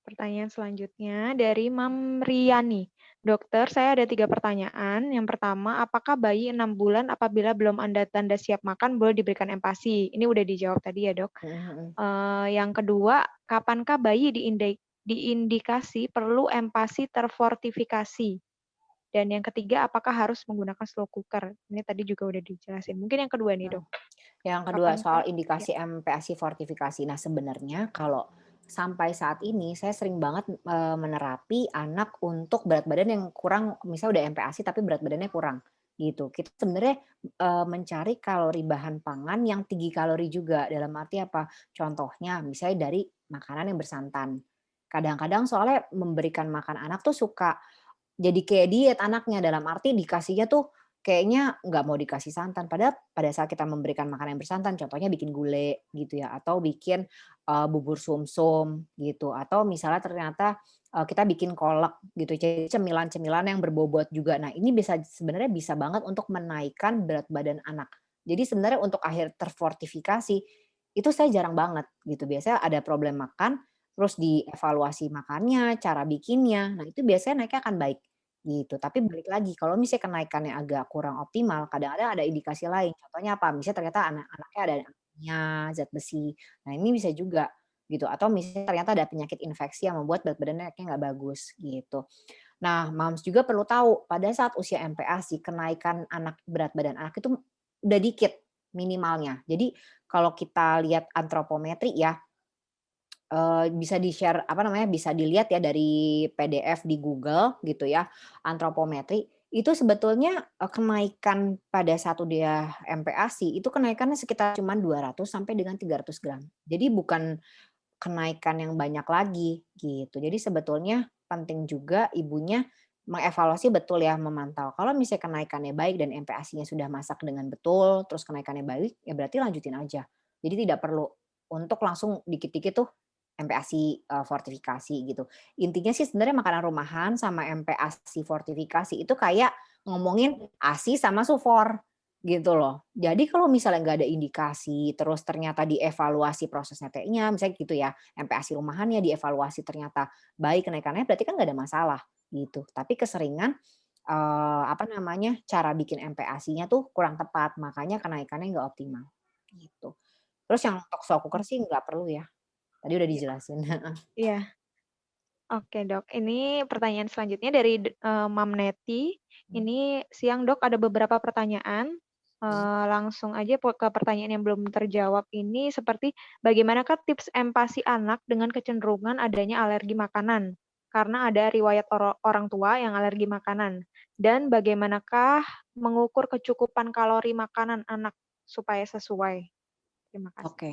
Pertanyaan selanjutnya dari Mam Riani. Dokter, saya ada 3 pertanyaan. Yang pertama, apakah bayi 6 bulan apabila belum ada tanda siap makan boleh diberikan empasi? Ini udah dijawab tadi ya, Dok. Mhm mhm. Yang kedua, kapankah bayi diindikasi perlu empasi terfortifikasi? Dan yang ketiga, apakah harus menggunakan slow cooker? Ini tadi juga udah dijelasin. Mungkin yang kedua nih, Mmm. Dok. Yang kedua Kapankah soal ya, indikasi MPASI fortifikasi. Nah, sebenarnya kalau sampai saat ini saya sering banget, menerapi anak untuk berat badan yang kurang misalnya udah MPASI tapi berat badannya kurang, gitu. Kita sebenarnya, mencari kalori bahan pangan yang tinggi kalori juga, dalam arti apa? Contohnya misalnya dari makanan yang bersantan. Kadang-kadang soalnya memberikan makan anak tuh suka jadi kayak diet anaknya, dalam arti dikasihnya tuh kayaknya nggak mau dikasih santan, padahal pada saat kita memberikan makanan yang bersantan, contohnya bikin gulai gitu ya, atau bikin, bubur sumsum gitu, atau misalnya ternyata, kita bikin kolak gitu, jadi cemilan-cemilan yang berbobot juga. Nah, ini bisa sebenarnya bisa banget untuk menaikkan berat badan anak. Jadi sebenarnya untuk akhir terfortifikasi, itu saya jarang banget gitu, biasanya ada problem makan, terus dievaluasi makannya, cara bikinnya, nah itu biasanya naiknya akan baik. Gitu, tapi balik lagi kalau misalnya kenaikannya agak kurang optimal, kadang-kadang ada indikasi lain, contohnya apa, misalnya ternyata anaknya ada anemia, zat besi, nah ini bisa juga gitu, atau misalnya ternyata ada penyakit infeksi yang membuat berat badannya kayaknya nggak bagus, gitu. Nah, Moms juga perlu tahu pada saat usia MPASI kenaikan berat badan anak itu udah dikit minimalnya. Jadi kalau kita lihat antropometri ya, bisa di-share, apa namanya, bisa dilihat ya dari PDF di Google gitu ya, antropometri, itu sebetulnya, kenaikan pada saat dia MPASI itu kenaikannya sekitar cuman 200 sampai dengan 300 gram. Jadi bukan kenaikan yang banyak lagi gitu. Jadi sebetulnya penting juga ibunya mengevaluasi betul ya, memantau. Kalau misalnya kenaikannya baik dan MPASI-nya sudah masak dengan betul, terus kenaikannya baik, ya berarti lanjutin aja. Jadi tidak perlu untuk langsung dikit-dikit tuh MPASI, fortifikasi gitu. Intinya sih sebenarnya makanan rumahan sama MPASI fortifikasi itu kayak ngomongin ASI sama sufor. Gitu loh. Jadi kalau misalnya nggak ada indikasi, terus ternyata dievaluasi proses neteknya, misalnya gitu ya, MPASI rumahannya dievaluasi ternyata baik kenaikannya, berarti kan nggak ada masalah, gitu. Tapi keseringan, apa namanya, cara bikin MPASI-nya tuh kurang tepat, makanya kenaikannya nggak optimal, gitu. Terus yang untuk slow cooker sih nggak perlu ya, tadi udah iya. dijelasin, heeh. Iya. Oke, Dok. Ini pertanyaan selanjutnya dari Mam Neti. Mmm, Ini, "Siang, Dok, ada beberapa pertanyaan." mhm. Langsung aja ke pertanyaan yang belum terjawab ini seperti, bagaimanakah tips empati anak dengan kecenderungan adanya alergi makanan? Karena ada riwayat orang tua yang alergi makanan. Dan bagaimanakah mengukur kecukupan kalori makanan anak supaya sesuai? Terima kasih. Oke.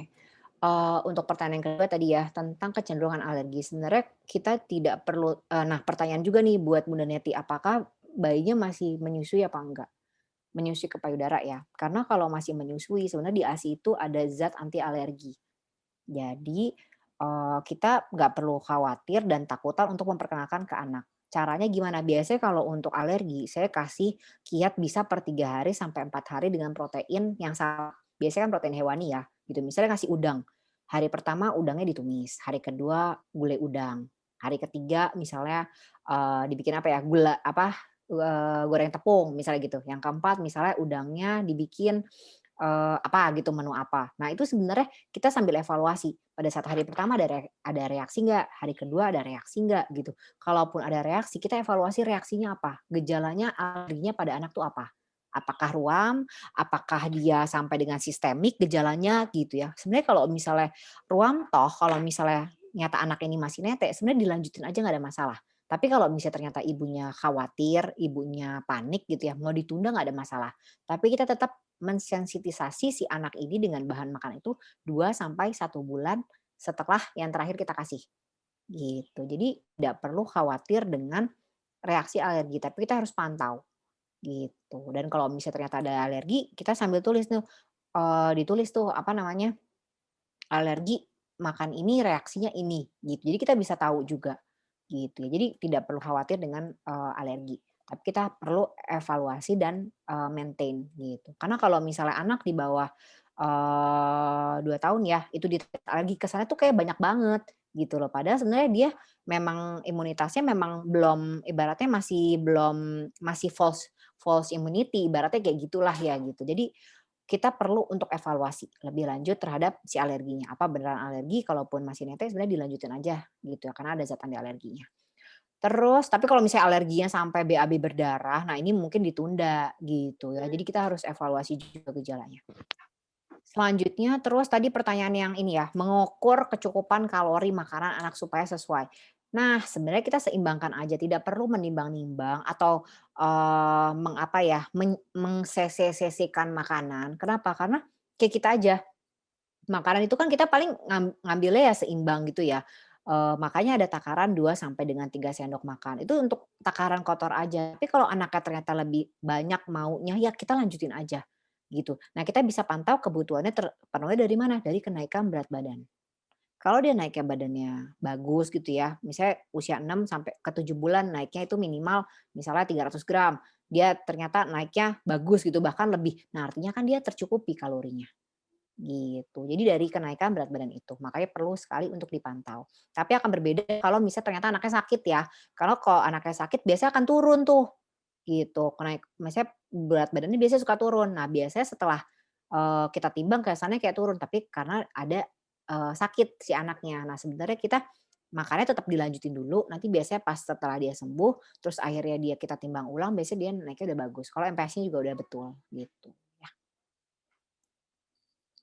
Untuk pertanyaan yang kedua tadi ya, tentang kecenderungan alergi. Sebenarnya kita tidak perlu nah pertanyaan juga nih buat Bunda Neti, apakah bayinya masih menyusui apa enggak? Menyusui ke payudara ya? Karena kalau masih menyusui sebenarnya di ASI itu ada zat anti alergi. Jadi, kita nggak perlu khawatir dan takutan untuk memperkenalkan ke anak. Caranya gimana? Biasanya kalau untuk alergi, saya kasih kiat bisa per 3 hari sampai 4 hari dengan protein yang sama. Biasanya kan protein hewani ya, gitu. Misalnya ngasih udang, hari pertama udangnya ditumis, hari kedua gulai udang, hari ketiga misalnya, dibikin apa ya, goreng tepung misalnya gitu, yang keempat misalnya udangnya dibikin apa gitu, menu apa. Nah itu sebenarnya kita sambil evaluasi, pada saat hari pertama ada reaksi nggak, hari kedua ada reaksi nggak gitu. Kalaupun ada reaksi, kita evaluasi reaksinya apa, gejalanya, alerginya pada anak tuh apa. Apakah ruam, apakah dia sampai dengan sistemik gejalanya gitu ya. Sebenarnya kalau misalnya ruam toh kalau misalnya nyata anak ini masih netek, sebenarnya dilanjutin aja nggak ada masalah. Tapi kalau misalnya ternyata ibunya khawatir, ibunya panik gitu ya, mau ditunda nggak ada masalah. Tapi kita tetap mensensitisasi si anak ini dengan bahan makan itu 2 sampai 1 bulan setelah yang terakhir kita kasih, gitu. Jadi tidak perlu khawatir dengan reaksi alergi, tapi kita harus pantau, gitu. Dan kalau misalnya ternyata ada alergi, kita sambil tulis tuh, ditulis tuh, apa namanya, alergi makan ini reaksinya ini, gitu. Jadi kita bisa tahu juga, gitu ya. Jadi tidak perlu khawatir dengan, alergi, tapi kita perlu evaluasi dan, maintain gitu. Karena kalau misalnya anak di bawah, 2 tahun ya, itu dites alergi ke sana tuh kayak banyak banget, gitu loh. Padahal sebenarnya dia memang imunitasnya memang belum ibaratnya masih false false immunity ibaratnya kayak gitulah ya gitu. Jadi kita perlu untuk evaluasi lebih lanjut terhadap si alerginya. Apa beneran alergi, kalaupun masih netes sebenarnya dilanjutin aja gitu ya, karena ada zat anti alerginya. Terus tapi kalau misalnya alerginya sampai BAB berdarah, nah ini mungkin ditunda gitu ya. Jadi kita harus evaluasi juga gejalanya. Selanjutnya terus tadi pertanyaan yang ini ya, mengukur kecukupan kalori makanan anak supaya sesuai. Nah, sebenarnya kita seimbangkan aja, tidak perlu menimbang-nimbang atau, mengapa ya, mengsese-sesekan makanan. Kenapa? Karena kayak kita aja, makanan itu kan kita paling ngambilnya ya seimbang gitu ya, makanya ada takaran 2 sampai dengan 3 sendok makan. Itu untuk takaran kotor aja, tapi kalau anaknya ternyata lebih banyak maunya, ya kita lanjutin aja, gitu. Nah, kita bisa pantau kebutuhannya terpenuhi dari mana, dari kenaikan berat badan. Kalau dia naiknya badannya bagus gitu ya, misalnya usia 6 sampai ke 7 bulan naiknya itu minimal misalnya 300 gram, dia ternyata naiknya bagus gitu, bahkan lebih. Nah, artinya kan dia tercukupi kalorinya. Gitu. Jadi dari kenaikan berat badan itu, makanya perlu sekali untuk dipantau. Tapi akan berbeda kalau misalnya ternyata anaknya sakit ya. Kalau anaknya sakit biasanya akan turun tuh, gitu. Misalnya berat badannya biasanya suka turun. Nah biasanya setelah, kita timbang kesannya kayak turun, tapi karena ada, sakit si anaknya. Nah sebenarnya kita makannya tetap dilanjutin dulu, nanti biasanya pas setelah dia sembuh, terus akhirnya kita timbang ulang, biasanya dia naiknya udah bagus. Kalau MPS-nya juga udah betul, gitu.